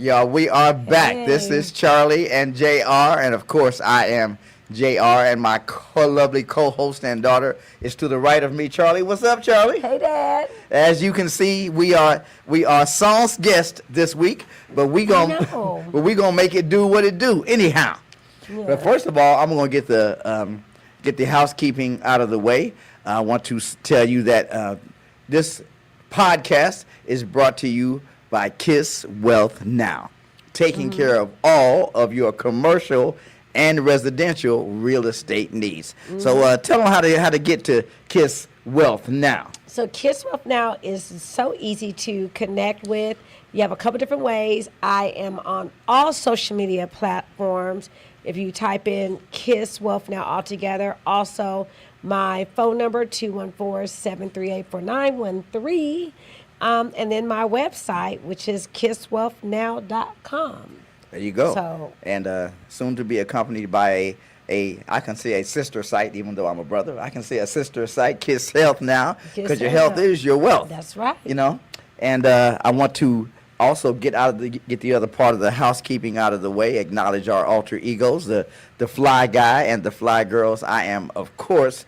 Yeah, we are back. Hey. This is Charlie and JR, and of course I am JR, and my lovely co-host and daughter is to the right of me. Charlie, what's up, Charlie? Hey, Dad. As you can see, we are Song's guest this week, but we know. gonna make it do what it do anyhow. Yeah. But first of all, I'm gonna get the housekeeping out of the way. I want to tell you that this podcast is brought to you by Kiss Wealth Now, taking care of all of your commercial and residential real estate needs. So tell them how to get to Kiss Wealth Now. So Kiss Wealth Now is so easy to connect with. You have a couple different ways. I am on all social media platforms. If you type in Kiss Wealth Now altogether, also my phone number 214-738-4913. And then my website, which is kisswealthnow.com. There you go. So, and soon to be accompanied by I can say a sister site, even though I'm a brother. I can say a sister site, Kiss Health Now, because your health is your wealth. That's right. You know, and I want to also get the other part of the housekeeping out of the way. Acknowledge our alter egos, the fly guy and the fly girls. I am, of course.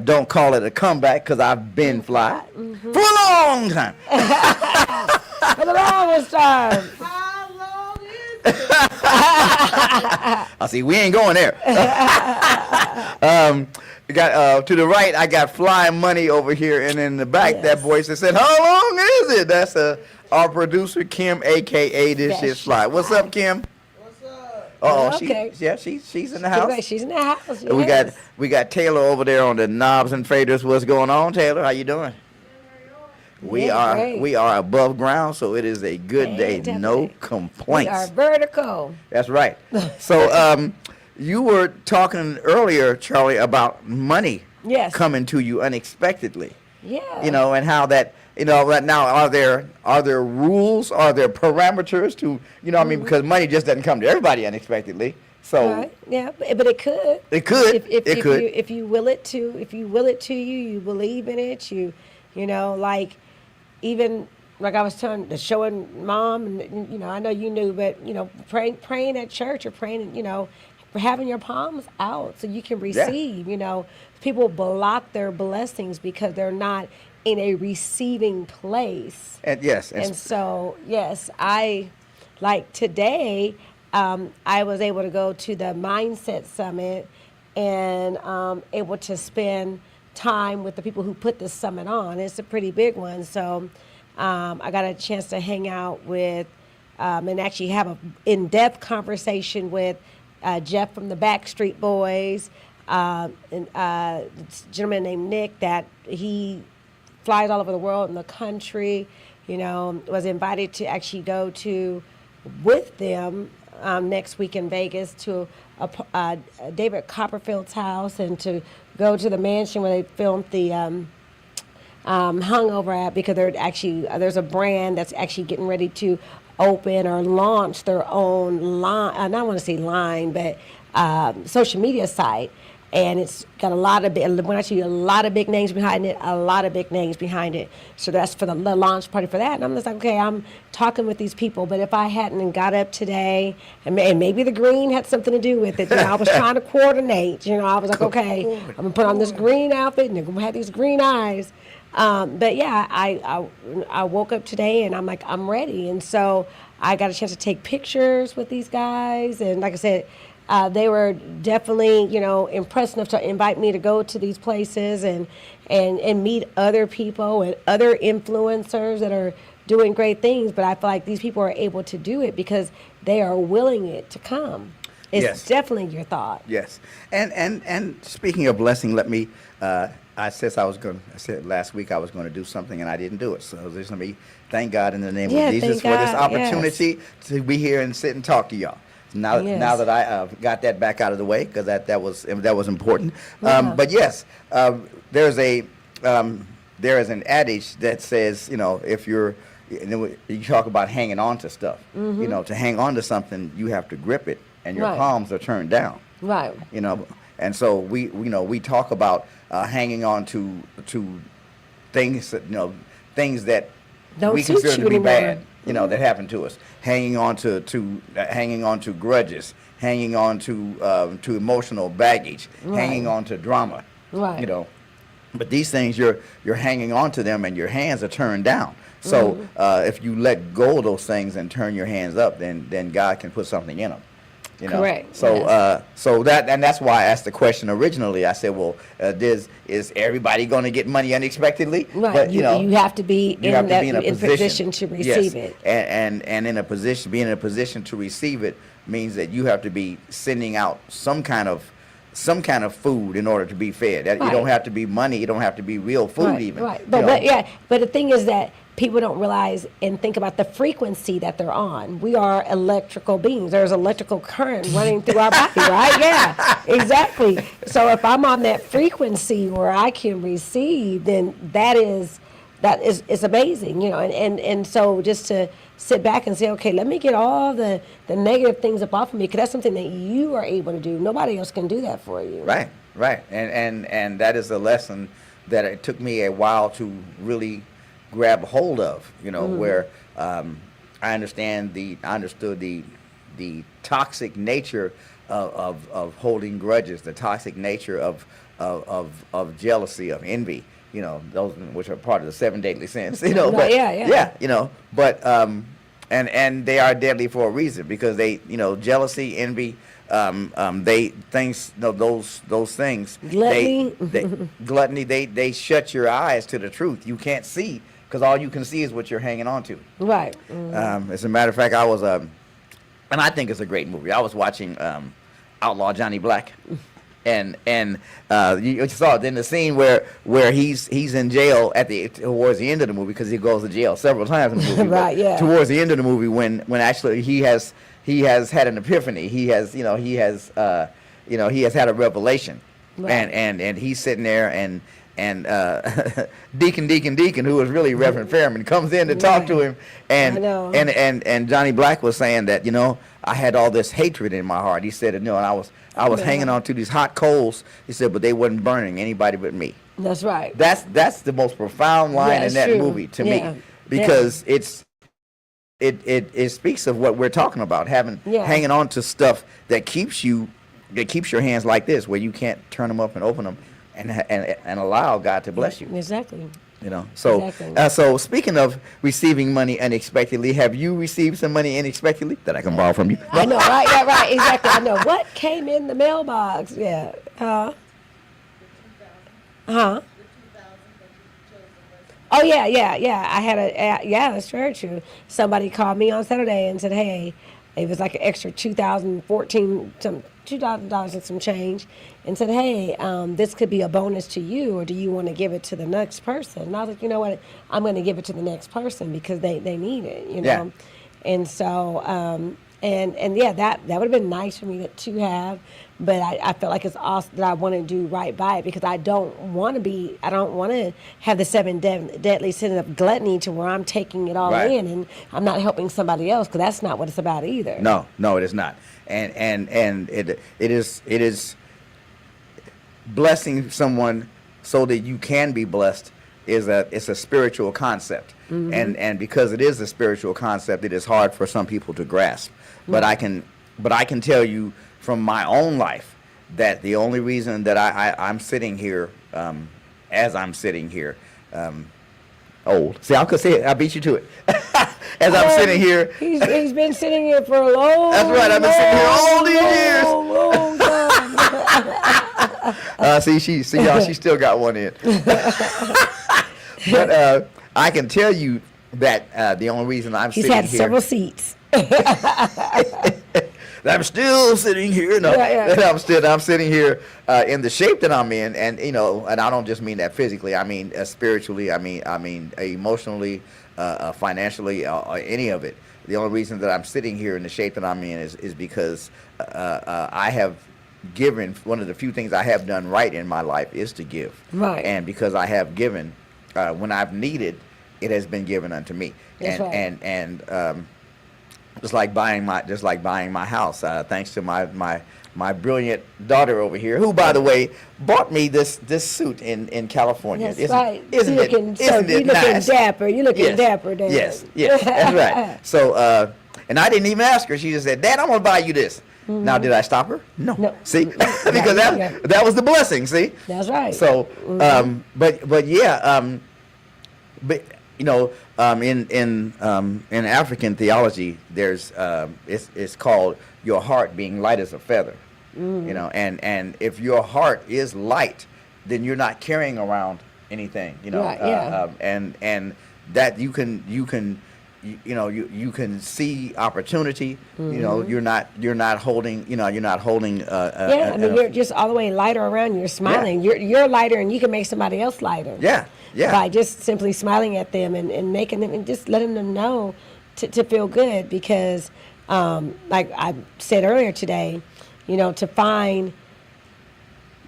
Don't call it a comeback because I've been fly for a long time. For the longest time. How long is it? I see. We ain't going there. We got to the right. I got Flying Money over here, and in the back, that voice that said, "How long is it?" That's our producer Kim, aka This Shit's Fly. What's up, Kim? What's up? Okay. She's in the house. She's in the house. And we got Taylor over there on the knobs and faders. What's going on, Taylor? How you doing? We are above ground, so it is a good day. Definitely. No complaints. We are vertical. That's right. So you were talking earlier, Charlie, about money coming to you unexpectedly. Yeah. You know, and how that, you know, right now are there rules, are there parameters to, you know, I mean, because money just doesn't come to everybody unexpectedly. So right. Yeah, but it could. It could. If you will it to you, you believe in it. You know, like even like I was showing Mom, and you know, I know you knew, but you know, praying at church or praying, you know, for having your palms out so you can receive. You know, people block their blessings because they're not in a receiving place. And yes. And so yes, I like today. I was able to go to the Mindset Summit and able to spend time with the people who put this summit on. It's a pretty big one. So I got a chance to hang out with and actually have an in-depth conversation with Jeff from the Backstreet Boys, and this gentleman named Nick that he flies all over the world and the country, you know, was invited to actually go to with them next week in Vegas to David Copperfield's house and to go to the mansion where they filmed the Hungover at, because there's a brand that's actually getting ready to open or launch their own line. I don't want to say line, but social media site. And it's got a lot of big names behind it. So that's for the launch party for that. And I'm just like, okay, I'm talking with these people. But if I hadn't got up today, and maybe the green had something to do with it, you know, I was trying to coordinate. You know, I was like, okay, I'm gonna put on this green outfit, and they're gonna have these green eyes. But yeah, I woke up today, and I'm like, I'm ready. And so I got a chance to take pictures with these guys, and like I said. They were definitely, you know, impressed enough to invite me to go to these places and meet other people and other influencers that are doing great things. But I feel like these people are able to do it because they are willing it to come. It's definitely your thought. Yes. And speaking of blessing, let me, I said last week I was going to do something and I didn't do it. So just let me thank God in the name of Jesus for this opportunity to be here and sit and talk to y'all. Now that I got that back out of the way, because that was important. But yes, there is an adage that says, you know, if you talk about hanging on to stuff, you know, to hang on to something, you have to grip it, and your palms are turned down. Right. You know, and so we talk about hanging on to things that, you know, things that Don't we suit consider you to be anymore. bad. That happened to us. Hanging on hanging on to grudges, hanging on to emotional baggage, hanging on to drama. Right. But these things you're hanging on to them, and your hands are turned down. So if you let go of those things and turn your hands up, then God can put something in them. Correct. So Yes. so that's why I asked the question originally. I said, well, is everybody going to get money unexpectedly? Right. But, You have to be you have to be in position to receive it. And being in a position to receive it means that you have to be sending out some kind of food in order to be fed. That, Right. It don't have to be money. It don't have to be real food Right, even. right. But the thing is that people don't realize and think about the frequency that they're on. We are electrical beings. There's electrical current running through our body, right? Yeah, exactly. So if I'm on that frequency where I can receive, then that is it's amazing, and so just to sit back and say, okay, let me get all the negative things up off of me, because that's something that you are able to do. Nobody else can do that for you. Right. And that is a lesson that it took me a while to really grab hold of, where I understood the toxic nature of holding grudges, the toxic nature of jealousy, of envy, those which are part of the 7 deadly sins, but but and they are deadly for a reason, because they, jealousy, envy, those things, gluttony, they shut your eyes to the truth. You can't see, because all you can see is what you're hanging on to. Right. As a matter of fact, I was and I think it's a great movie. I was watching Outlaw Johnny Black, and you saw it in the scene where he's in jail towards the end of the movie, because he goes to jail several times in the movie. Right. Yeah. Towards the end of the movie, when actually he has had an epiphany. He has had a revelation. Right. And he's sitting there, and Deacon, who was really Reverend Fairman, comes in to talk to him, and Johnny Black was saying that, I had all this hatred in my heart. He said, and I was hanging on to these hot coals. He said, but they wasn't burning anybody but me. That's right. That's the most profound line in that movie to me, because it speaks of what we're talking about, hanging on to stuff that keeps your hands like this, where you can't turn them up and open them and allow God to bless you. Exactly. So Exactly. So speaking of receiving money unexpectedly, have you received some money unexpectedly that I can borrow from you? I know, right? Yeah, right. Exactly. I know. What came in the mailbox? Yeah. Oh yeah. I had that's very true. Somebody called me on Saturday and said, hey, it was like an extra $2,000 and some change, and said, hey, this could be a bonus to you, or do you want to give it to the next person? And I was like, you know what, I'm going to give it to the next person, because they need it, Yeah. And so that would have been nice for me to have, but I felt like it's awesome that I want to do right by it, because I don't want to have the 7 deadly sins of gluttony to where I'm taking it all in and I'm not helping somebody else, because that's not what it's about either. No, it is not. And it is blessing someone so that you can be blessed it's a spiritual concept. Mm-hmm. And because it is a spiritual concept, it is hard for some people to grasp. Mm-hmm. But I can tell you from my own life that the only reason that I'm sitting here, as I'm sitting here, old. See, I could say it. I beat you to it. As I'm sitting here. He's been sitting here for a long. That's right. I've been sitting here all these years. Long time. See, y'all, she still got one in. But I can tell you that the only reason I'm sitting here. He's had several seats. I'm still sitting here. No, I'm sitting here in the shape that I'm in, and and I don't just mean that physically. I mean spiritually. I mean emotionally, financially, any of it. The only reason that I'm sitting here in the shape that I'm in is because I have given. One of the few things I have done right in my life is to give. Right. And because I have given, when I've needed, it has been given unto me. That's right. just like buying my house. Thanks to my brilliant daughter over here, who, by the way, bought me this suit in California. That's right. Isn't it looking nice? dapper. You're looking dapper, Dad. Yes, that's right. So, and I didn't even ask her. She just said, "Dad, I'm gonna buy you this." Now, did I stop her? No. See, because that was the blessing. See, that's right. So, but yeah, but you know, in African theology, there's it's called your heart being light as a feather. You know, and if your heart is light, then you're not carrying around anything. You know, and that you can you can see opportunity. You know, you're not holding. I mean, you're just all the way lighter around. You're smiling. You're lighter, and you can make somebody else lighter. Yeah. By just simply smiling at them and making them and just letting them know to feel good, because like I said earlier today, you know, to find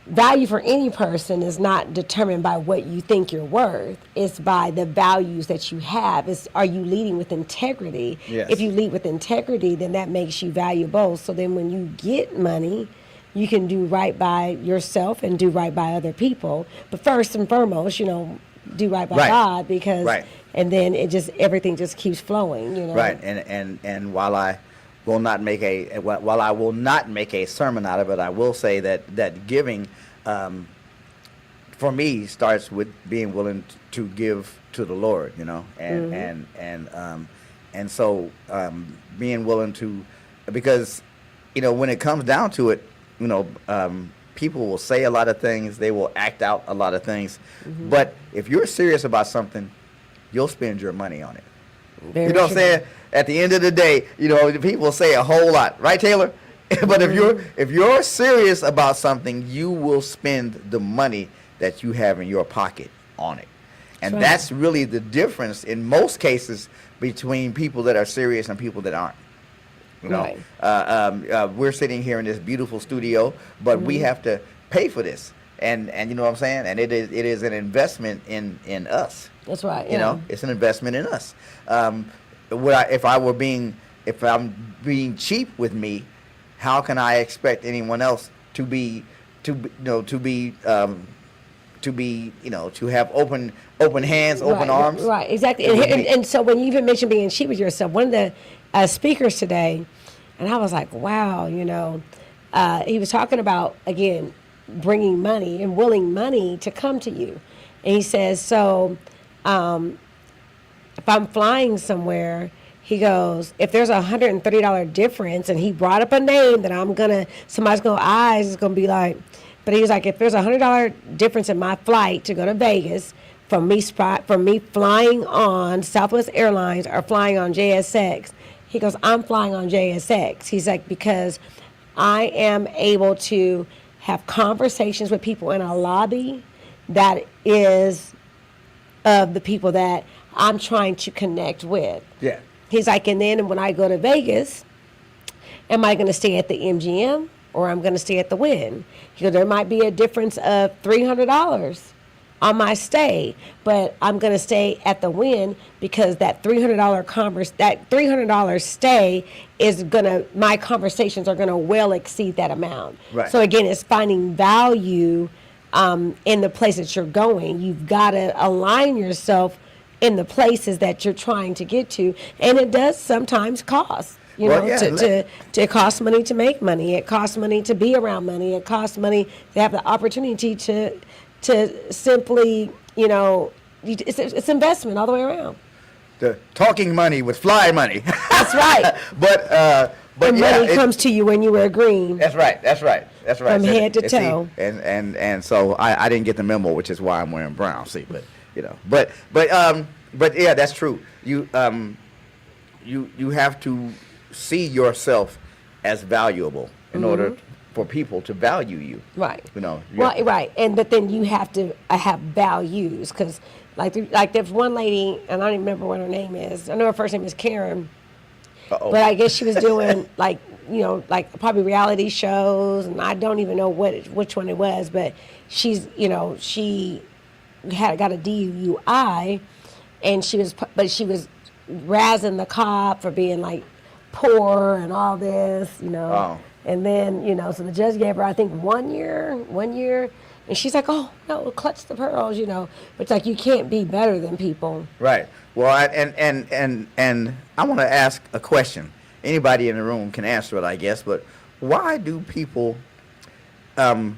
value for any person is not determined by what you think you're worth. It's by the values that you have. Are you leading with integrity? Yes. If you lead with integrity, then that makes you valuable. So then when you get money, you can do right by yourself and do right by other people. But first and foremost, you know, do right by God, because and then everything just keeps flowing, you know. Right. And while I will not make a sermon out of it, I will say that giving for me starts with being willing to give to the Lord, you know, and so being willing to, because you know, when it comes down to it, you know, people will say a lot of things, they will act out a lot of things, but if you're serious about something, you'll spend your money on it. You know what I'm saying? At the end of the day, you know, people say a whole lot, right, Taylor? But if you're serious about something, you will spend the money that you have in your pocket on it. And that's really the difference in most cases between people that are serious and people that aren't. You know, we're sitting here in this beautiful studio, but we have to pay for this. And you know what I'm saying? And it is an investment in us. That's right. You know, it's an investment in us. If I'm being cheap with me, how can I expect anyone else to have open hands, open arms? Right, exactly. And so when you even mentioned being cheap with yourself, one of the speakers today, and I was like, wow, you know, he was talking about, again, bringing money and willing money to come to you. And he says, so if I'm flying somewhere, he goes, if there's a $130 difference, and he brought up a name that somebody's going to eyes is going to be like, but he was like, if there's a $100 difference in my flight to go to Vegas from me flying on Southwest Airlines or flying on JSX, he goes, I'm flying on JSX. He's like, because I am able to have conversations with people in a lobby that is of the people that I'm trying to connect with. Yeah. He's like, and then when I go to Vegas, am I going to stay at the MGM or I'm going to stay at the Wynn? He goes, there might be a difference of $300 on my stay, but I'm going to stay at the Wynn because that $300 stay is my conversations are going to well exceed that amount. Right. So again, it's finding value in the place that you're going. You've got to align yourself in the places that you're trying to get to, and it does sometimes cost. It costs money to make money. It costs money to be around money. It costs money to have the opportunity to simply, you know, it's investment all the way around. The talking money with fly money. That's right. but money comes to you when you wear green. That's right. From head to toe. And so I didn't get the memo, which is why I'm wearing brown. See, but you know, but yeah, that's true. You have to see yourself as valuable in order for people to value you. Right. You know. Right. But then you have to have values, because like there's one lady, and I don't even remember what her name is. I know her first name is Karen. Uh-oh. But I guess she was doing like probably reality shows, and I don't even know which one it was, but she got a DUI, and she was razzing the cop for being like poor and all this, you know. Oh. And then, you know, so the judge gave her, I think, 1 year. And she's like, oh, no, clutch the pearls, you know. But it's like, you can't be better than people. Right. Well, and I want to ask a question. Anybody in the room can answer it, I guess. But why do people, when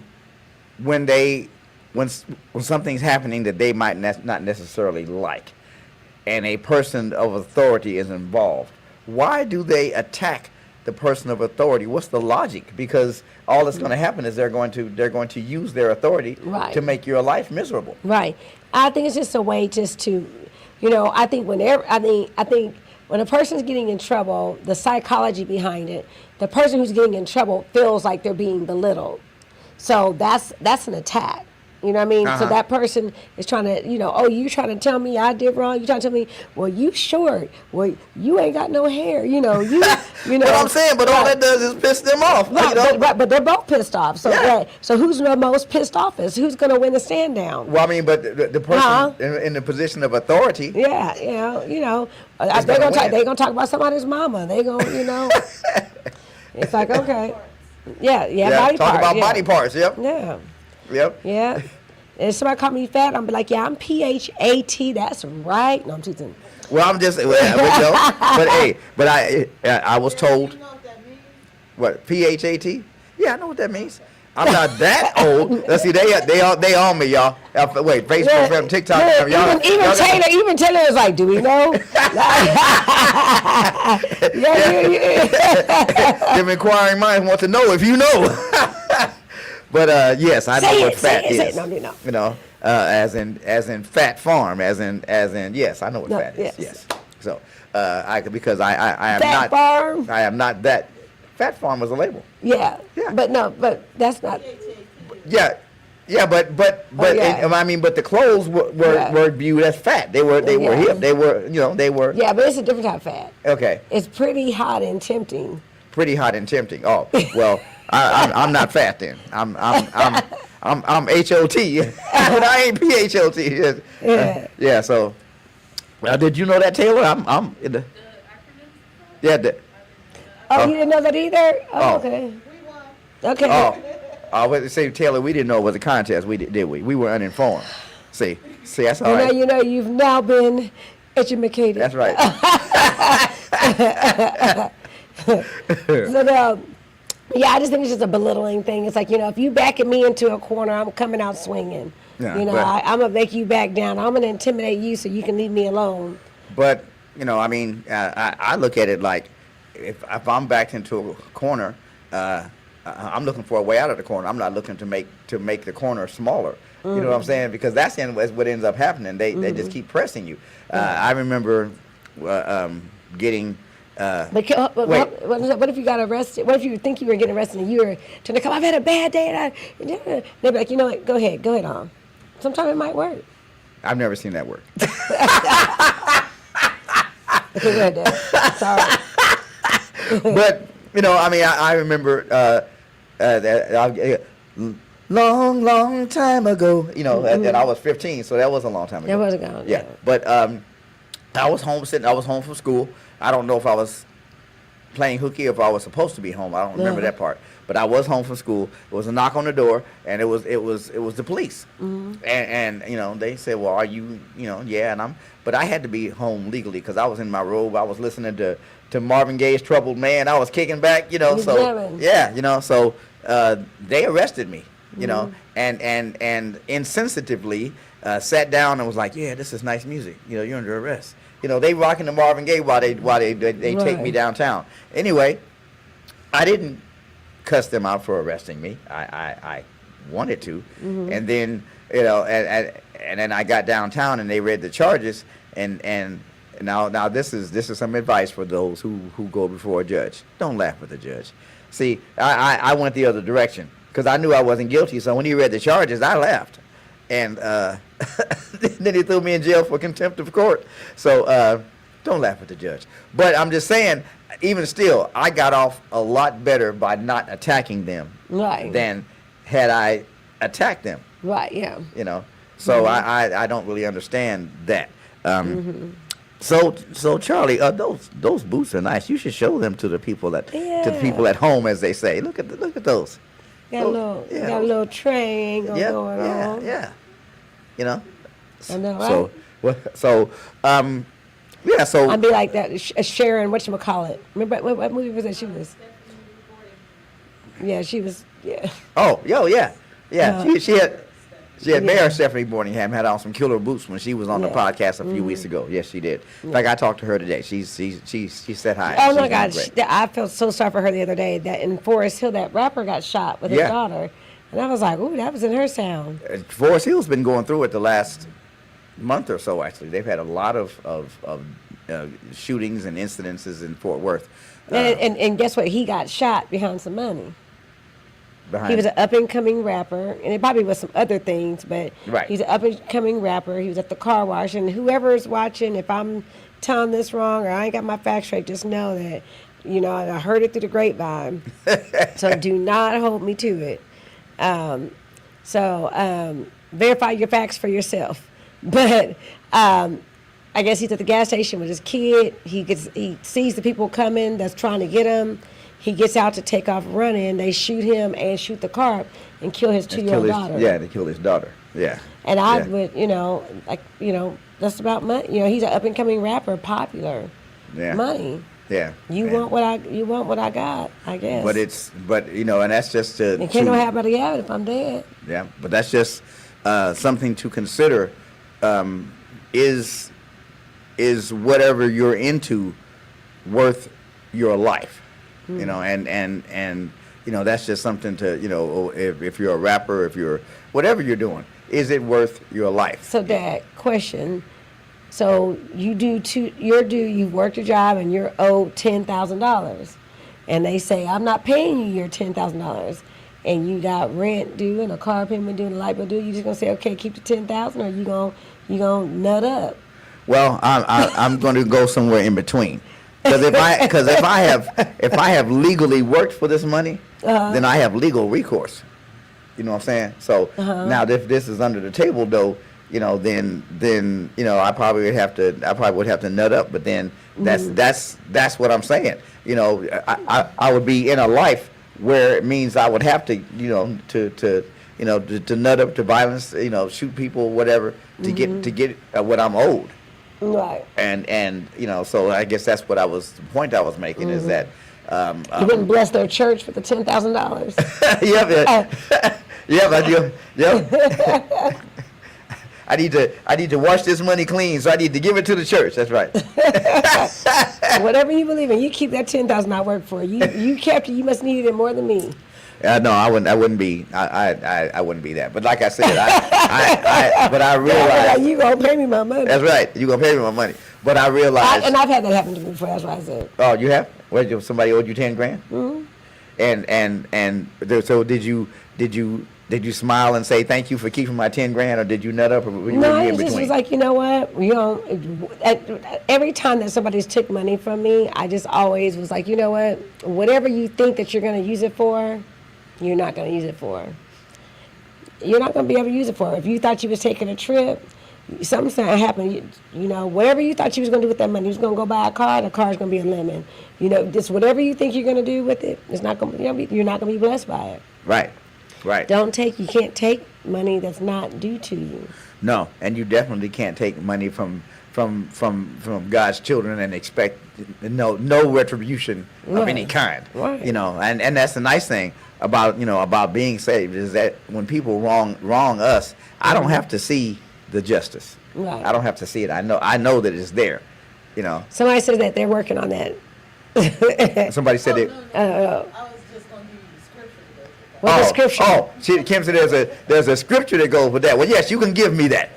something's happening that they might not necessarily like, and a person of authority is involved, why do they attack the person of authority? What's the logic? Because all that's going to happen is they're going to use their authority to make your life miserable. Right. I think it's just a way just to, you know, I think when a person's getting in trouble, the psychology behind it, the person who's getting in trouble feels like they're being belittled. So that's an attack. You know what I mean? So that person is trying to, you know, oh, you trying to tell me I did wrong? You trying to tell me, well, you short. Well, you ain't got no hair. You know, you know. What I'm saying, but all that does is piss them off. Right, you know? but they're both pissed off. So so who's the most pissed off is? Who's going to win the stand down? Well, I mean, but the person in the position of authority. Yeah, you know, they're gonna talk about somebody's mama. They gonna, you know, it's like, okay, body talk parts, about body parts. Yep. Yeah. Yep. Yeah. If somebody call me fat, I'm be like, yeah, I'm PHAT. That's right. No, I'm teasing. Well, I'm just, but I was told. You know what that means? What, PHAT? Yeah, I know what that means. I'm not that old. Let's see, they on me, y'all. Wait, Facebook, TikTok, y'all. Even Taylor was like, do we know? Them inquiring minds want to know if you know. But yes, I know what fat is. No. You know, as in fat farm, as in yes, I know what fat is. Yes. So because I am fat not farm. I am not that. Fat farm was a label. Yeah. But that's not. Yeah, but I mean, but the clothes were viewed as fat. They were hip. They were. Yeah, but it's a different type of fat. Okay. It's pretty hot and tempting. Pretty hot and tempting. Oh well, I'm not fat then. I'm HOT, but I ain't PHOT. Yeah. So, did you know that, Taylor? I'm in the. Yeah. You didn't know that either? Oh, okay. We won. Okay. I was say, Taylor, we didn't know it was a contest. Did we? We were uninformed. See, that's all right. You know, you've now been educated. That's right. So, I just think it's just a belittling thing. It's like, you know, if you backing me into a corner, I'm coming out swinging. Yeah, you know, I'm going to make you back down. I'm going to intimidate you so you can leave me alone. But, you know, I mean, I look at it like, if I'm backed into a corner, I'm looking for a way out of the corner. I'm not looking to make the corner smaller. You know what I'm saying? Because that's what ends up happening. They just keep pressing you. I remember getting. What if you got arrested? What if you think you were getting arrested and you were trying to come? I've had a bad day. They'd be like, you know what? Go ahead on. Sometimes it might work. I've never seen that work. Okay, go ahead, Dad. Sorry. But you know, I mean, I remember that long time ago. You know, and I was 15, so that was a long time ago. That was ago. Yeah, but I was homesick. I was home from school. I don't know if I was playing hooky or if I was supposed to be home. I don't remember that part. But I was home from school. It was a knock on the door, and it was the police. And you know, they said, "Well, are you yeah?" But I had to be home legally because I was in my robe. I was listening to Marvin Gaye's "Troubled Man." I was kicking back, you know. So they arrested me, you know, and insensitively sat down and was like, "Yeah, this is nice music. You know, you're under arrest." You know, they rocking the Marvin Gaye while they take me downtown. Anyway, I didn't cuss them out for arresting me. I wanted to, and then you know, and then I got downtown and they read the charges, and now this is some advice for those who go before a judge. Don't laugh at the judge. See, I went the other direction because I knew I wasn't guilty. So when he read the charges, I laughed, and then he threw me in jail for contempt of court. So don't laugh at the judge. But I'm just saying, even still, I got off a lot better by not attacking them than had I attacked them. Right. Yeah. You know. So I don't really understand that. So Charlie, those boots are nice. You should show them to the people at home, as they say. Look at those. Got a little triangle going on. Yeah. You know. I know, right? So I'd be like that. Sharon, whatchamacallit. Remember what movie was that she was? Yeah, she was. Yeah. Oh, yeah. She had Mayor Stephanie Morningham had on some killer boots when she was on the podcast a few weeks ago. Yes, she did. In fact, I talked to her today. She said hi. Oh my God, I felt so sorry for her the other day that in Forest Hill that rapper got shot with his daughter, and I was like, ooh, that was in her sound. Forest Hill's been going through it the last month or so. Actually, they've had a lot of shootings and incidences in Fort Worth. And guess what? He got shot behind some money. He was an up-and-coming rapper, and it probably was some other things, but he's an up-and-coming rapper. He was at the car wash, and whoever's watching, if I'm telling this wrong or I ain't got my facts straight, just know that, I heard it through the grapevine. So do not hold me to it. Verify your facts for yourself. But I guess he's at the gas station with his kid. He sees the people coming that's trying to get him. He gets out to take off running. They shoot him and shoot the car and kill his 2-year-old daughter. Yeah, they killed his daughter. Yeah. And I would, that's about money. He's an up and coming rapper, popular. Yeah. Money. Yeah. You want what I got, I guess. And that's just and can't nobody have it if I'm dead. Yeah, but that's just something to consider. Is whatever you're into worth your life? And that's just something to, if you're a rapper, if you're whatever you're doing, is it worth your life? So Dad, question. So you've worked your job and you're owed $10,000. And they say, I'm not paying you your $10,000. And you got rent due and a car payment due and a light bill due. You just gonna say, okay, keep the $10,000, or you gonna nut up? Well, I'm going to go somewhere in between. Because if I have legally worked for this money, then I have legal recourse. You know what I'm saying? So now if this is under the table though, then I probably would have to nut up. But then that's what I'm saying. I would be in a life where it means I would have to to nut up, to violence, shoot people, whatever, to get what I'm owed. Right. And so I guess that's the point I was making is that you wouldn't bless their church for the $10,000. Yep, I do. Yep. I need to wash this money clean, so I need to give it to the church. That's right. Whatever you believe in, you keep that $10,000 I work for. You kept it. You must need it more than me. No, I wouldn't be that. But like I said, but I realized you gonna pay me my money. That's right. You gonna pay me my money. But I realized, and I've had that happen to me before. That's why I said. Oh, you have? What? Somebody owed you $10,000? Mm-hmm. And so did you smile and say thank you for keeping my $10,000, or did you nut up? Or were you I just was like, you know what? Every time that somebody's took money from me, I just always was like, you know what? Whatever you think that you're gonna use it for, you're not going to use it for. You're not going to be able to use it for. If you thought you was taking a trip, something's going to happen. Whatever you thought you was going to do with that money, you was going to go buy a car, the car's going to be a lemon. Just whatever you think you're going to do with it, it's not going to you're not going to be blessed by it. Right. You can't take money that's not due to you. No, and you definitely can't take money from God's children and expect no retribution of any kind. Right. And that's the nice thing about being saved is that when people wrong us, I don't have to see the justice. Right. I don't have to see it. I know that it's there. Somebody says that they're working on that. Somebody said it. I was just going to give you the scripture. What's the scripture? Kim said there's a scripture that goes with that. Well, yes, you can give me that.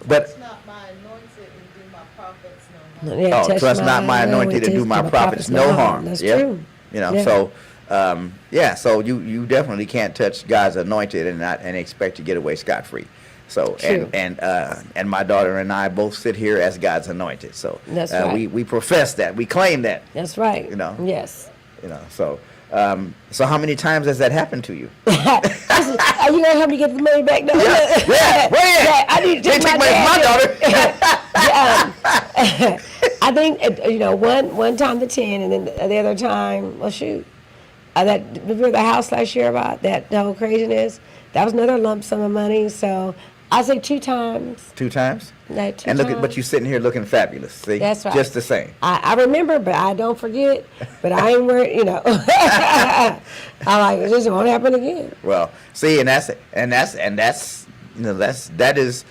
But touch not my anointed and do my prophets no harm. Yeah, trust not my anointed and do my prophets no harm. That's true. So you definitely can't touch God's anointed and expect to get away scot-free. So true. and my daughter and I both sit here as God's anointed. So that's right. We profess that, we claim that. That's right. Yes. So how many times has that happened to you? Are you gonna help me get the money back? No. Yeah. I need to take my daughter. I think one time the 10, and then the other time, well, shoot, remember the house last year about that whole craziness? That was another lump sum of money. So I say 2 times. 2 times? Like 2 and look times. but you're sitting here looking fabulous. See, That's right. Just the same. I remember, but I don't forget. But I ain't worried, I'm like, it just won't happen again. Well, see, that is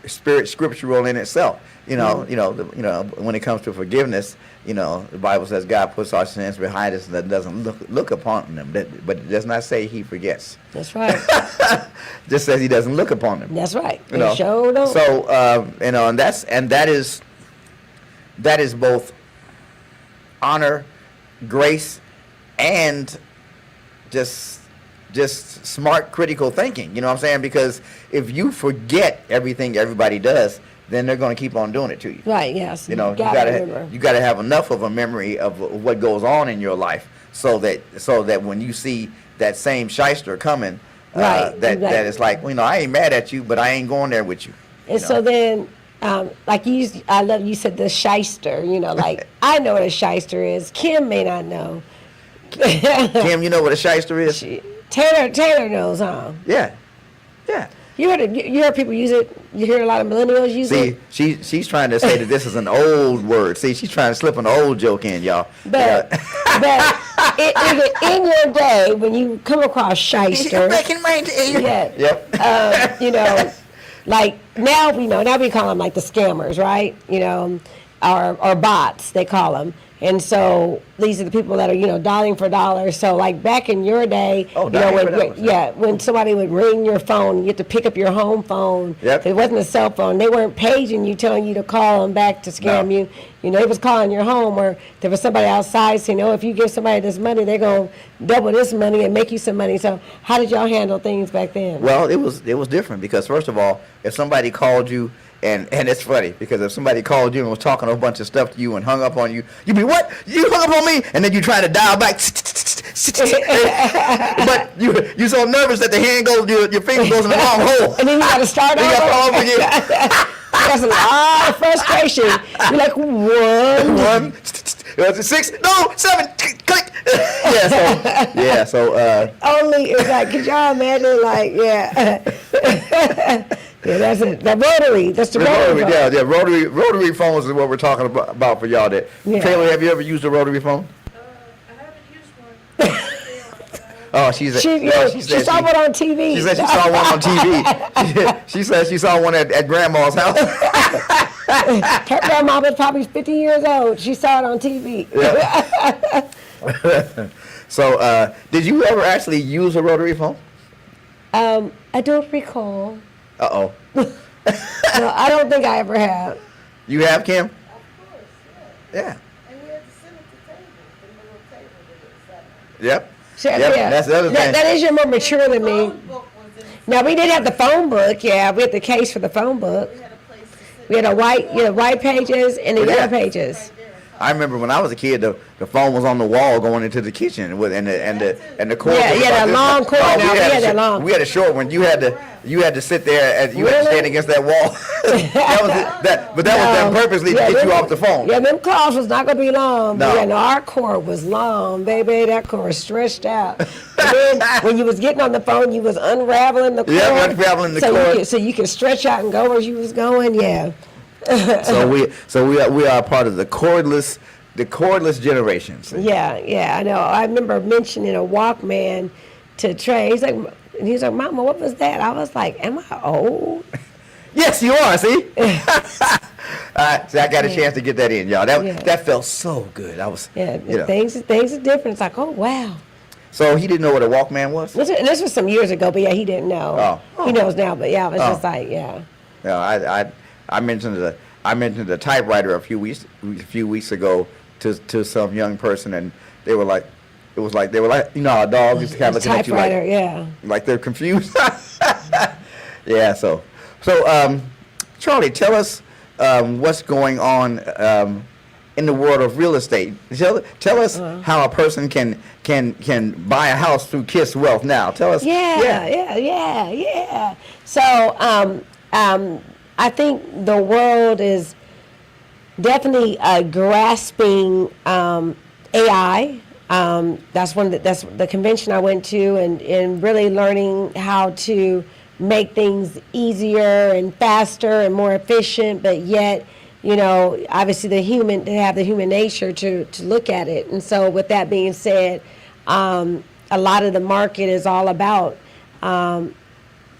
scriptural in itself. When it comes to forgiveness, the Bible says God puts our sins behind us and doesn't look upon them. But it does not say He forgets. That's right. Just says He doesn't look upon them. That's right. Sure don't. So that is both honor, grace, and just smart critical thinking. You know what I'm saying? Because if you forget everything everybody does, then they're going to keep on doing it to you. Right, yes. You gotta have enough of a memory of what goes on in your life so that when you see that same shyster coming, that it's like, I ain't mad at you, but I ain't going there with you. And so then, like I love you said the shyster, like I know what a shyster is. Kim may not know. Kim, you know what a shyster is? Taylor knows, huh? Yeah. You heard people use it. You hear a lot of millennials use it. See, she's trying to say that this is an old word. See, she's trying to slip an old joke in, y'all. But in your day, when you come across shyster, back in my day. Yeah. Yep. Like now we call them like the scammers, right? Or bots they call them. And so these are the people that are, dialing for dollars. So like back in your day, when somebody would ring your phone, you had to pick up your home phone. Yep. It wasn't a cell phone. They weren't paging you, telling you to call them back to scam you. It was calling your home, or there was somebody outside saying, if you give somebody this money, they're going to double this money and make you some money. So how did y'all handle things back then? Well, it was different because first of all, if somebody called you, and it's funny because if somebody called you and was talking a bunch of stuff to you and hung up on you, you'd be, what? You hung up on me? And then you try to dial back. But you're so nervous that the hand goes, your finger goes in the wrong hole. And then you got to start over. You got to start over again. That's a lot of frustration. You're like, one. 6, no, 7, click. So only, it's like, could y'all imagine, like, yeah, that's it. The rotary. That's the rotary. Rotary phones is what we're talking about for y'all. There. Yeah. Taylor, have you ever used a rotary phone? I haven't used one. Oh, she saw one on TV. She said she saw one on TV. She said she saw one at Grandma's house. Her grandma was probably 50 years old. She saw it on TV. Yeah. So, did you ever actually use a rotary phone? I don't recall. Uh-oh. No, I don't think I ever have. You have, Kim? Of course, yeah. And we had to sit at the table, the little table that it sat on. Yep. Sure, Yep. yeah. That's the other thing. That is, you're more mature than me. Phone book was in Now, we did have the phone book, yeah. We had the case for the phone book. We had a place to sit. We had white pages and the yellow pages. Right there. I remember when I was a kid, the phone was on the wall going into the kitchen with and the cord. Yeah, was that about long this. cord. No, Now, we had that long. We had a short one. You had to sit there and you had to stand against that wall. That was done purposely to get you off the phone. Yeah, them calls was not gonna be long. No. But our cord was long, baby. That cord was stretched out. And then when you was getting on the phone, you was unraveling the cord. Yeah, unraveling the cord. So you could stretch out and go where you was going. Yeah. So we are part of the cordless generation. See? Yeah, I know. I remember mentioning a Walkman to Trey. He's like, Mama, what was that? I was like, am I old? Yes, you are. See, see, I got a chance to get that in, y'all. That felt so good. I was, things are different. It's like, oh wow. So he didn't know what a Walkman was. This was some years ago, but yeah, he didn't know. Oh. He knows now, but yeah, it was just like, yeah. Yeah, I mentioned the typewriter a few weeks ago to some young person, and they were like, a dog is kind of looking at you like, like they're confused. Yeah. So, Charlie, tell us what's going on in the world of real estate. Tell us how a person can buy a house through Kiss Wealth now. Tell us. Yeah. So, I think the world is definitely grasping AI. That's that's the convention I went to, and really learning how to make things easier and faster and more efficient, but yet, obviously they have the human nature to look at it. And so with that being said, a lot of the market is all about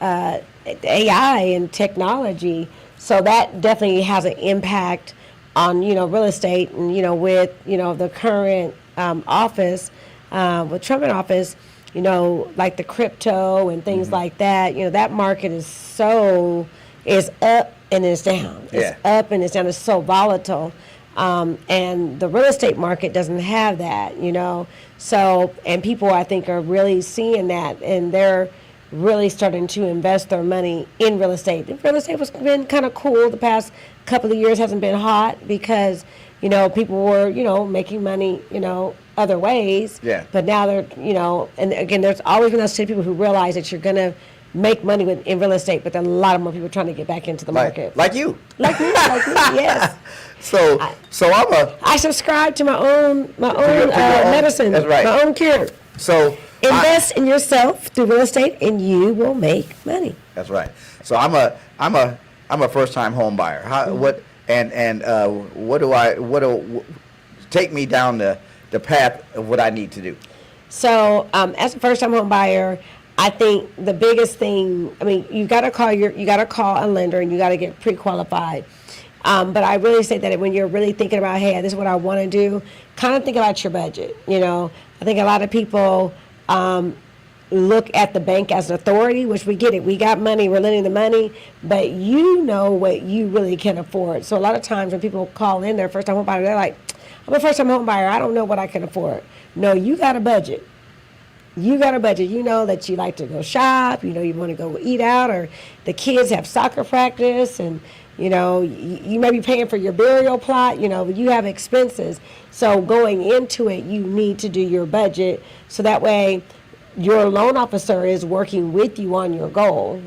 AI and technology. So that definitely has an impact on, real estate. And, with, the current office, with Trump in office, like the crypto and things like that, that market is up and it's down. It's up and it's down. It's so volatile. And the real estate market doesn't have that, So, and people, I think, are really seeing that, and they're really starting to invest their money in real estate. Real estate has been kind of cool the past couple of years, hasn't been hot because, people were, making money, other ways. Yeah. But now they're, and again, there's always been those people who realize that you're going to make money in real estate, but there are a lot of more people trying to get back into the market. Like you. Like me, yes. I subscribe to my own medicine, that's right. my own cure. So invest in yourself through real estate, and you will make money. That's right. So I'm a first time home buyer. Take me down the path of what I need to do. So as a first time home buyer, I think the biggest thing, you got to call a lender, and you got to get pre-qualified. But I really say that when you're really thinking about, hey, this is what I want to do, kind of think about your budget. I think a lot of people look at the bank as an authority, which we get it. We got money, we're lending the money, but you know what you really can afford. So a lot of times when people call in their first time home buyer, they're like, I'm a first time home buyer, I don't know what I can afford. No, you got a budget. You got a budget. You know that you like to go shop, you want to go eat out, or the kids have soccer practice, and you may be paying for your burial plot, you have expenses. So going into it, you need to do your budget, so that way your loan officer is working with you on your goal,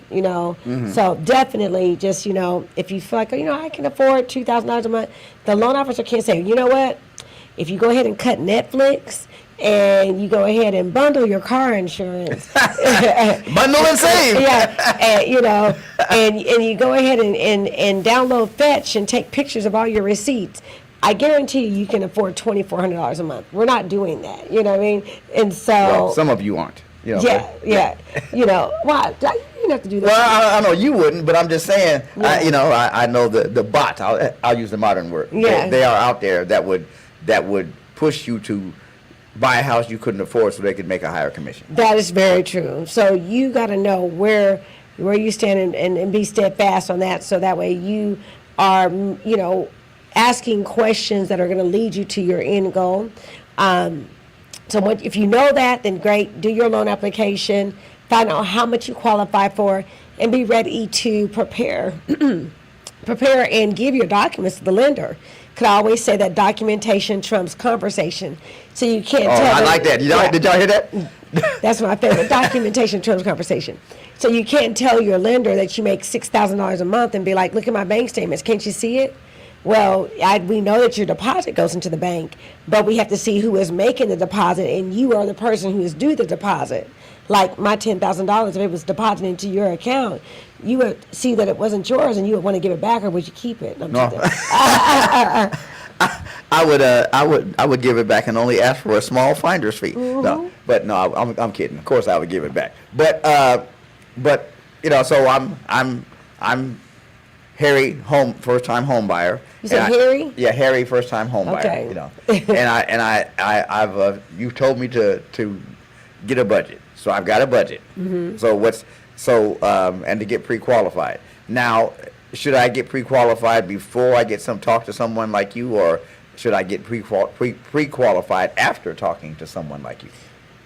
So definitely just, if you feel like, I can afford $2,000 a month, the loan officer can't say, you know what, if you go ahead and cut Netflix, and you go ahead and bundle your car insurance. Bundle and save. Yeah, and you go ahead and download Fetch and take pictures of all your receipts. I guarantee you can afford $2,400 a month. We're not doing that, you know what I mean? And so... Well, some of you aren't. Yeah. Why? You didn't have to do that. Well, I know you wouldn't, but I'm just saying, I know the bots, I'll use the modern word. Yeah. They are out there that would push you to buy a house you couldn't afford so they could make a higher commission. That is very true. So you got to know where you stand and be steadfast on that, so that way you are, asking questions that are going to lead you to your end goal. So if you know that, then great. Do your loan application, find out how much you qualify for, and be ready to prepare and give your documents to the lender. Could I always say that documentation trumps conversation. So you can't tell. I like that. Did y'all hear that? That's my favorite. Documentation trumps conversation. So you can't tell your lender that you make $6,000 a month and be like, look at my bank statements. Can't you see it? Well, we know that your deposit goes into the bank, but we have to see who is making the deposit, and you are the person who is due the deposit. Like my $10,000, if it was deposited into your account, you would see that it wasn't yours, and you would want to give it back, or would you keep it? No. I would give it back and only ask for a small finder's fee. No, but no, I'm kidding. Of course, I would give it back. But so I'm Harry, first-time home buyer. You said Harry? Yeah, Harry, first-time home buyer. Okay. And I've you told me to get a budget, so I've got a budget. Mm-hmm. And to get pre-qualified. Now, should I get pre-qualified before I talk to someone like you, or should I get pre-qualified after talking to someone like you?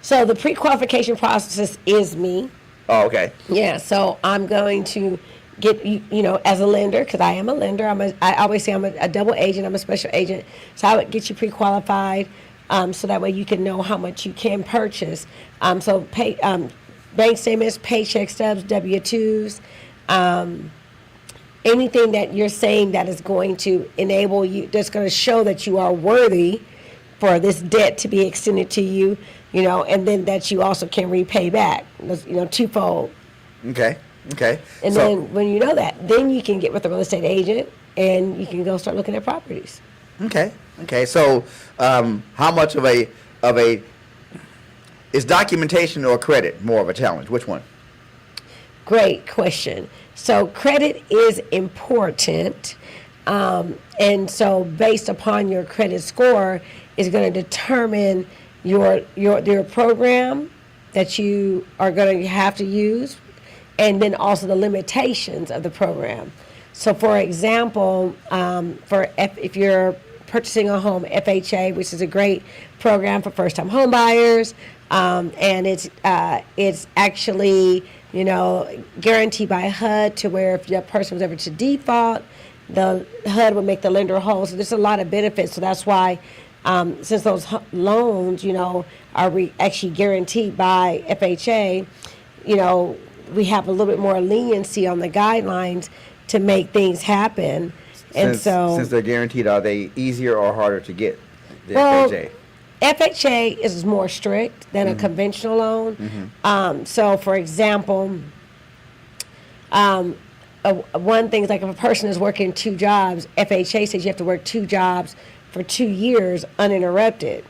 So the pre-qualification process is me. Oh, okay. Yeah, so I'm going to get, as a lender, because I am a lender. I always say I'm a double agent. I'm a special agent. So I would get you pre-qualified, so that way you can know how much you can purchase. So bank statements, paycheck stubs, W-2s, anything that you're saying that is going to enable you, that's going to show that you are worthy for this debt to be extended to you, and then that you also can repay back, twofold. Okay. And then when you know that, then you can get with a real estate agent and you can go start looking at properties. Okay. So, how much of a is documentation or credit more of a challenge? Which one? Great question. So credit is important, and so based upon your credit score is going to determine your program that you are going to have to use, and then also the limitations of the program. So, for example, if you're purchasing a home, FHA, which is a great program for first-time home buyers, and it's actually guaranteed by HUD to where if that person was ever to default, the HUD would make the lender whole. So there's a lot of benefits. So that's why, since those loans, are actually guaranteed by FHA, we have a little bit more leniency on the guidelines to make things happen. Since they're guaranteed, are they easier or harder to get? FHA? FHA is more strict than a conventional loan. So, for example, one thing is like if a person is working 2 jobs, FHA says you have to work 2 jobs for 2 years uninterrupted.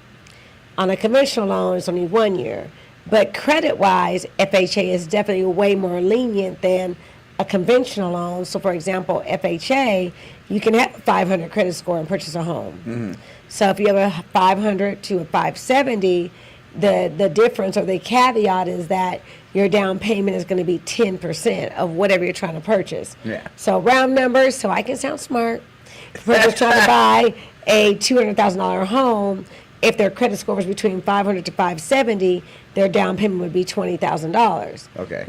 On a conventional loan, it's only 1 year. But credit-wise, FHA is definitely way more lenient than a conventional loan. So, for example, FHA, you can have a 500 credit score and purchase a home. So if you have a 500 to a 570, the difference or the caveat is that your down payment is going to be 10% of whatever you're trying to purchase. Yeah. So round numbers, so I can sound smart. If a person's trying to buy a $200,000 home, if their credit score was between 500 to 570, their down payment would be $20,000. Okay.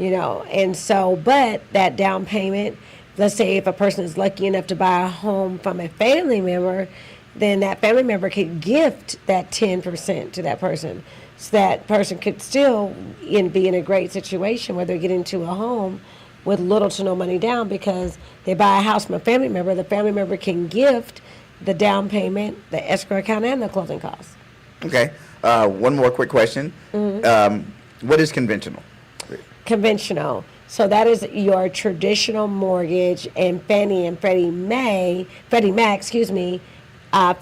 And so, but that down payment, let's say if a person is lucky enough to buy a home from a family member, then that family member could gift that 10% to that person. So that person could still be in a great situation where they get into a home with little to no money down because they buy a house from a family member. The family member can gift the down payment, the escrow account, and the closing costs. Okay. One more quick question. What is conventional? Conventional. So that is your traditional mortgage, and Fannie and Freddie Mae, Fannie Mae and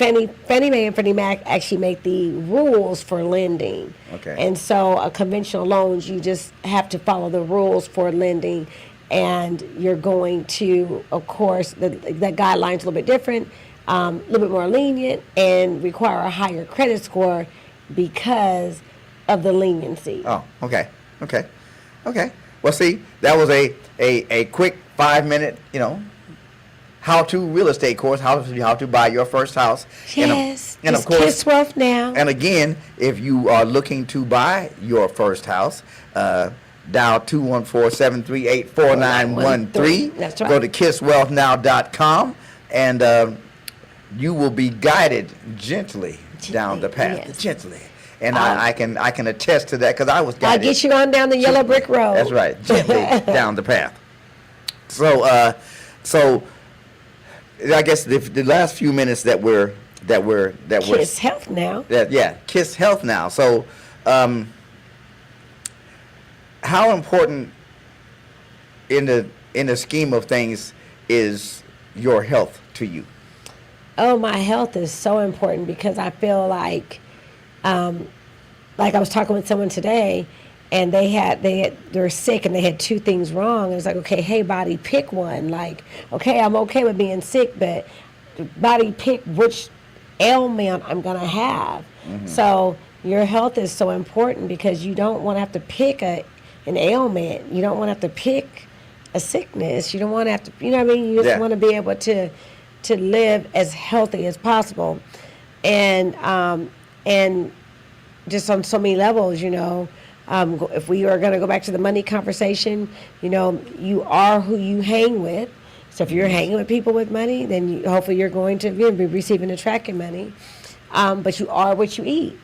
Freddie Mac actually make the rules for lending. Okay. And so a conventional loans, you just have to follow the rules for lending, and you're going to, of course, the guidelines a little bit different, a little bit more lenient, and require a higher credit score because of the leniency. Oh, okay. Well, see, that was a quick 5-minute, how-to real estate course, how to buy your first house. Yes, and of course, Kiss Wealth now. And again, if you are looking to buy your first house, dial 214-738-4913. That's right. Go to kisswealthnow.com, and you will be guided gently down the path. Yes. Gently. And I can attest to that because I was guided. I'll get you on down the yellow brick road. That's right, gently down the path. So I guess the last few minutes that we're Kiss Health now. Kiss Health now. So, how important in the scheme of things is your health to you? Oh, my health is so important because I feel like I was talking with someone today, and they're sick and they had 2 things wrong. And it's like, okay, hey, body, pick one. Like, okay, I'm okay with being sick, but body, pick which ailment I'm gonna have. So your health is so important because you don't want to have to pick an ailment. You don't want to have to pick a sickness. You don't want to have to, you know what I mean? You just want to be able to live as healthy as possible, and just on so many levels, if we are going to go back to the money conversation, you are who you hang with. So if you're hanging with people with money, then hopefully you're going to be receiving and tracking money. But you are what you eat.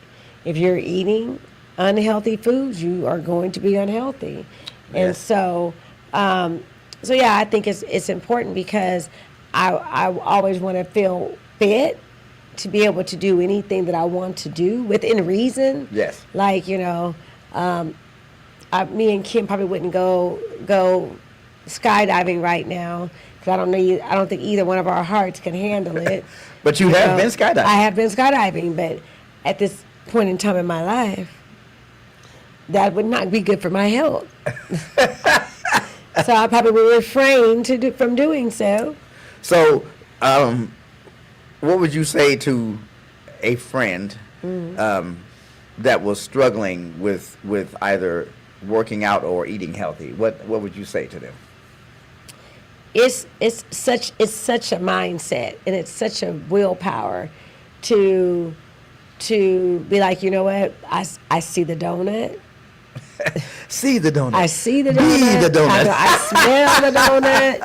If you're eating unhealthy foods, you are going to be unhealthy. Yes. And so yeah, I think it's important because I always want to feel fit to be able to do anything that I want to do within reason. Yes. Like, you know, me and Kim probably wouldn't go skydiving right now because I don't think either one of our hearts can handle it. But you have been skydiving. I have been skydiving, but at this point in time in my life, that would not be good for my health. So I probably will refrain from doing so. So, what would you say to a friend that was struggling with either working out or eating healthy? What would you say to them? It's such a mindset, and it's such a willpower to be like, you know what, I see the donut. See the donut. I see the Be donut. the donut. I smell the donut.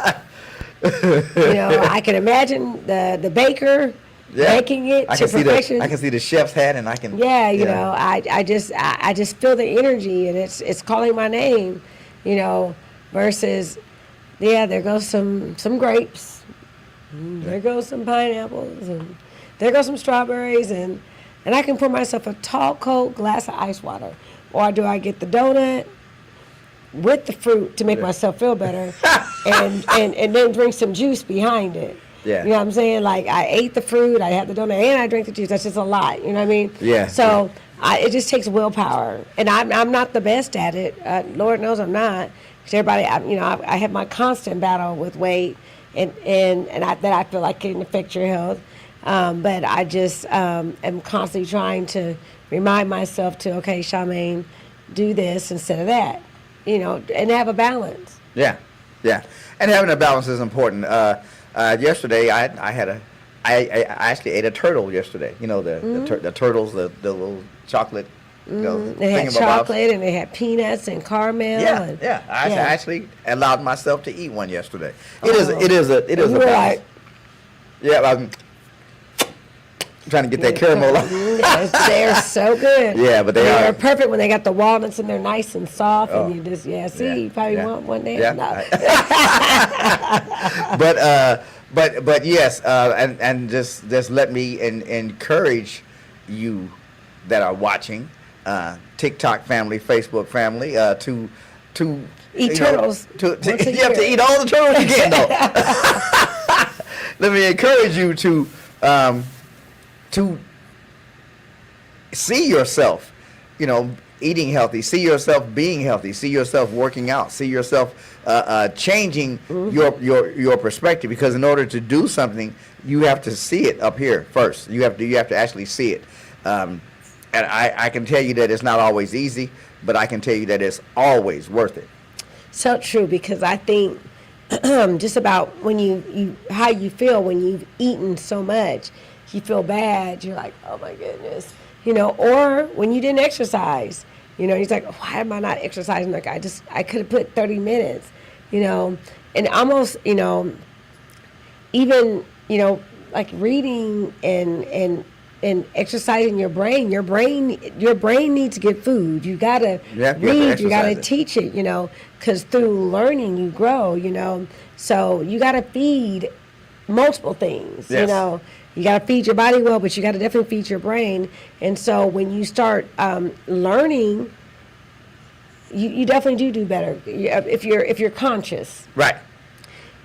You know, I can imagine the baker making it to perfection. I can see the chef's hat, and I can. Yeah, you know, I just feel the energy, and it's calling my name. You know, versus, there goes some grapes, there goes some pineapples, and there goes some strawberries, and I can pour myself a tall, cold glass of ice water. Or do I get the donut with the fruit to make myself feel better and then drink some juice behind it? Yeah. You know what I'm saying? Like, I ate the fruit, I had the donut, and I drank the juice. That's just a lot. You know what I mean? Yeah. So it just takes willpower. And I'm not the best at it. Lord knows I'm not. Because everybody, I have my constant battle with weight, and that I feel like can affect your health. But I just am constantly trying to remind myself to, okay, Charmaine, do this instead of that, you know, and have a balance. Yeah, and having a balance is important. Yesterday, I actually ate a turtle yesterday. You know, the turtles, the little chocolate. They had chocolate and they had peanuts and caramel. Yeah. I actually allowed myself to eat one yesterday. It is a balance. I'm trying to get that caramel out. Yes, they're so good. Yeah, but they're perfect when they got the walnuts and they're nice and soft, and you just you probably want one day. Yeah. No. But yes, and just let me encourage you that are watching, TikTok family, Facebook family, to eat turtles. You have to eat all the turtles you can, though. Let me encourage you to see yourself, eating healthy, see yourself being healthy, see yourself working out, see yourself changing your perspective, because in order to do something, you have to see it up here first. You have to actually see it. And I can tell you that it's not always easy, but I can tell you that it's always worth it. So true, because I think just about when how you feel when you've eaten so much, you feel bad. You're like, oh my goodness, or when you didn't exercise, he's like, why am I not exercising? Like, I could have put 30 minutes, and almost, even, like reading and exercising your brain needs to get food. You gotta read, you gotta teach it, because through learning you grow, so you gotta feed multiple things. Yes. You gotta feed your body well, but you gotta definitely feed your brain. And so when you start learning, you definitely do better if you're conscious. Right.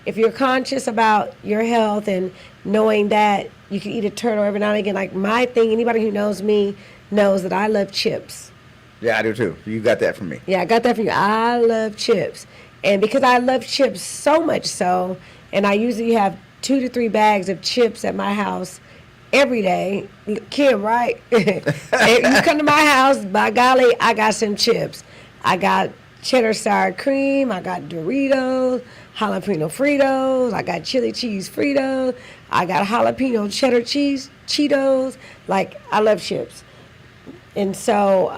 If you're conscious about your health and knowing that you can eat a turtle every now and again, like my thing, anybody who knows me knows that I love chips. Yeah, I do too. You got that from me. Yeah, I got that from you. I love chips. And because I love chips so much so, and I usually have 2 to 3 bags of chips at my house every day. Kim, right? If you come to my house, by golly, I got some chips. I got cheddar sour cream. I got Doritos, jalapeno Fritos. I got chili cheese Fritos. I got jalapeno cheddar cheese Cheetos. Like, I love chips. And so,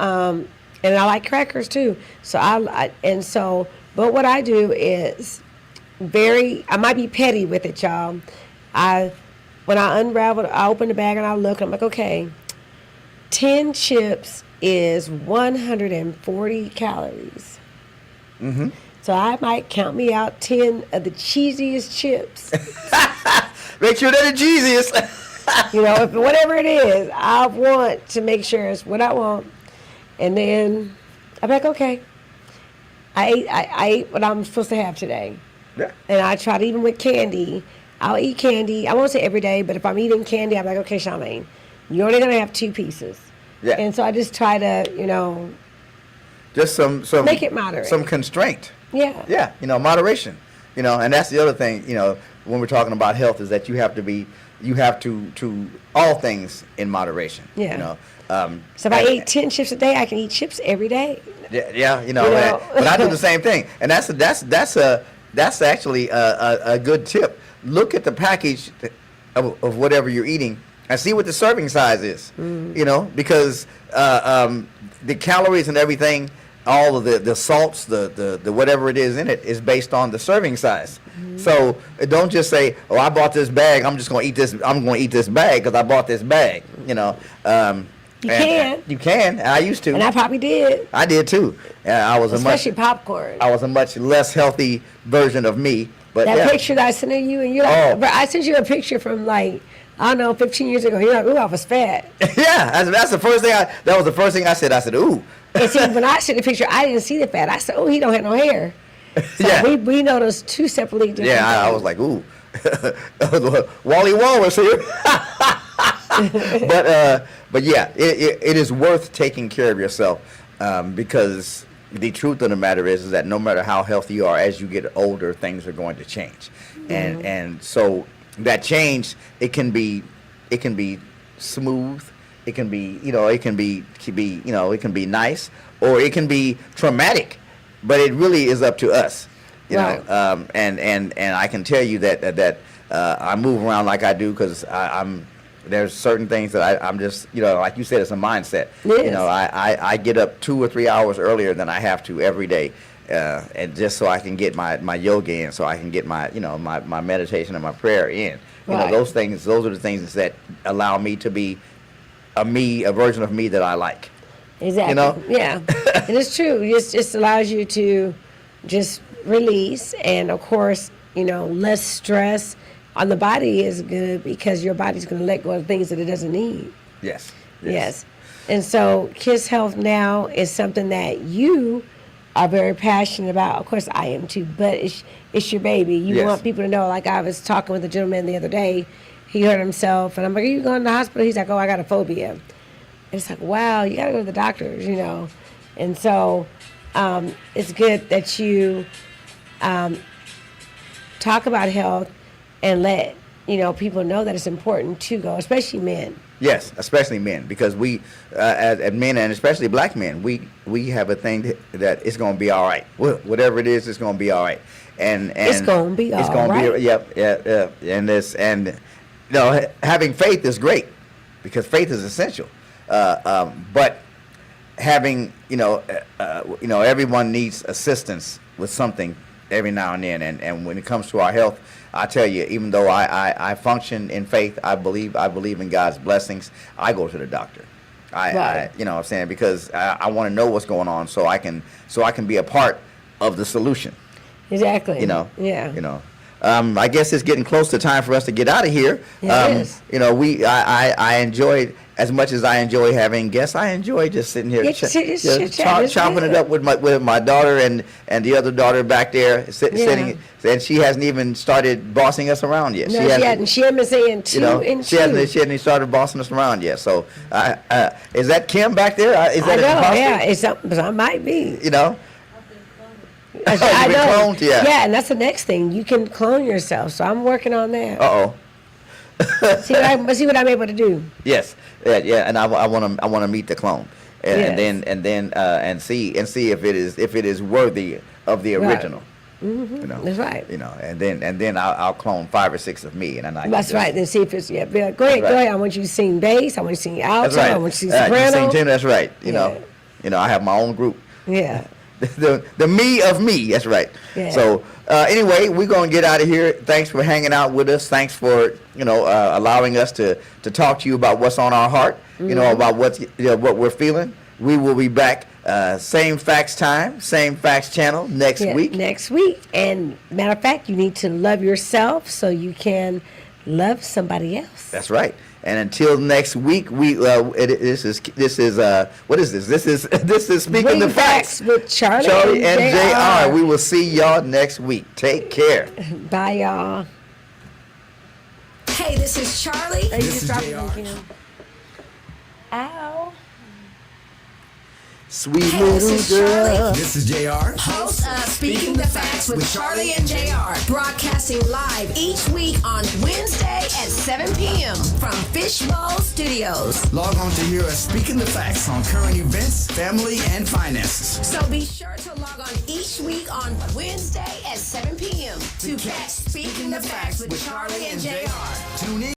and I like crackers too. So but what I do is I might be petty with it, y'all. When I unravel it, I open the bag and I look, I'm like, okay, 10 chips is 140 calories. Mm-hmm. So I might count me out 10 of the cheesiest chips. Make sure they're the cheesiest. If whatever it is, I want to make sure it's what I want. And then I'm like, okay, I ate what I'm supposed to have today. Yeah. And I try to, even with candy, I'll eat candy. I won't say every day, but if I'm eating candy, I'm like, okay, Charmaine, you're only going to have 2 pieces. Yeah. And so I just try to, just some make it moderate. Some constraint. Yeah. Yeah, moderation. And that's the other thing, when we're talking about health, is that you have to all things in moderation. Yeah. So if I eat 10 chips a day, I can eat chips every day. Yeah, but I do the same thing, and that's actually a good tip. Look at the package of whatever you're eating and see what the serving size is. Because the calories and everything, all of the salts, the whatever it is in it, is based on the serving size. So don't just say, "Oh, I bought this bag. I'm just going to eat this. I'm going to eat this bag because I bought this bag." You can. You can. I used to. And I probably did. I did too. I was especially popcorn. I was a much less healthy version of me. But that picture that I sent you, and you're like, but I sent you a picture from 15 years ago. You're like, ooh, I was fat. Yeah, that's the first thing. That was the first thing I said. I said, ooh. And see, when I sent the picture, I didn't see the fat. I said, oh, he don't have no hair. So yeah. we noticed 2 separately different things. I was like, ooh. Wally Walrus here. But yeah, it is worth taking care of yourself, because the truth of the matter is that no matter how healthy you are, as you get older, things are going to change, and so that change, it can be smooth, it can be it can be nice, or it can be traumatic, but it really is up to us, right. And I can tell you that I move around like I do because there's certain things that I'm just, like you said, it's a mindset. Yes. I get up 2 or 3 hours earlier than I have to every day, and just so I can get my yoga in, so I can get my my meditation and my prayer in. Right. Those are the things that allow me to be a version of me that I like. Exactly. Yeah. And it's true. It just allows you to just release, and of course, less stress on the body is good, because your body's going to let go of things that it doesn't need. Yes. And so Kiss Health Now is something that you are very passionate about. Of course, I am too, but it's your baby. You want people to know. Like, I was talking with a gentleman the other day. He hurt himself, and I'm like, are you going to the hospital? He's like, oh, I got a phobia. And it's like, wow, you got to go to the doctors, And so it's good that you talk about health and let people know that it's important to go, especially men. Yes, especially men, because we, as men, and especially black men, we have a thing that it's going to be all right. Whatever it is, it's going to be all right. And it's going to be all right. Yeah. And having faith is great, because faith is essential. But having everyone needs assistance with something every now and then, and when it comes to our health, I tell you, even though I function in faith, I believe in God's blessings, I go to the doctor. I what I'm saying, because I want to know what's going on, so I can be a part of the solution. Exactly. Yeah. I guess it's getting close to time for us to get out of here. It is. I enjoyed, as much as I enjoy having guests, I enjoy just sitting here chopping it up with my daughter and the other daughter back there sitting, and she hasn't even started bossing us around yet. No, she hasn't been saying she hasn't even started bossing us around yet. So is that Kim back there? Is that it's something. I might be. I know. Cloned? Yeah, and that's the next thing. You can clone yourself. So I'm working on that. see what I'm able to do. Yes, and I want to meet the clone, and see if it is worthy of the original. Mm-hmm. That's right. And then I'll clone 5 or 6 of me, and then that's right. Then see if it's Go ahead. I want you to sing bass. I want you to sing alto. I want you to sing soprano. You sing tenor. That's right. I have my own group. Yeah. The me of me. That's right. Yeah. So anyway, we're gonna get out of here. Thanks for hanging out with us. Thanks for allowing us to talk to you about what's on our heart. About what we're feeling. We will be back Same facts time, same facts channel next week. Next week. And matter of fact, you need to love yourself so you can love somebody else. That's right. And until next week, this is what is this? This is Speaking the Facts with Charlie and JR. We will see y'all next week. Take care. Bye, y'all. Hey, this is Charlie. This is JR. Ow. Sweet Hey, little this is girl. Charlie. This is JR. Host of Speaking the Facts with Charlie and JR. Broadcasting live each week on Wednesday at 7 p.m. from Fishbowl Studios. Log on to hear us speaking the facts on current events, family, and finances. So be sure to log on each week on Wednesday at 7 p.m. to catch Speaking the Facts with Charlie and JR. Tune in.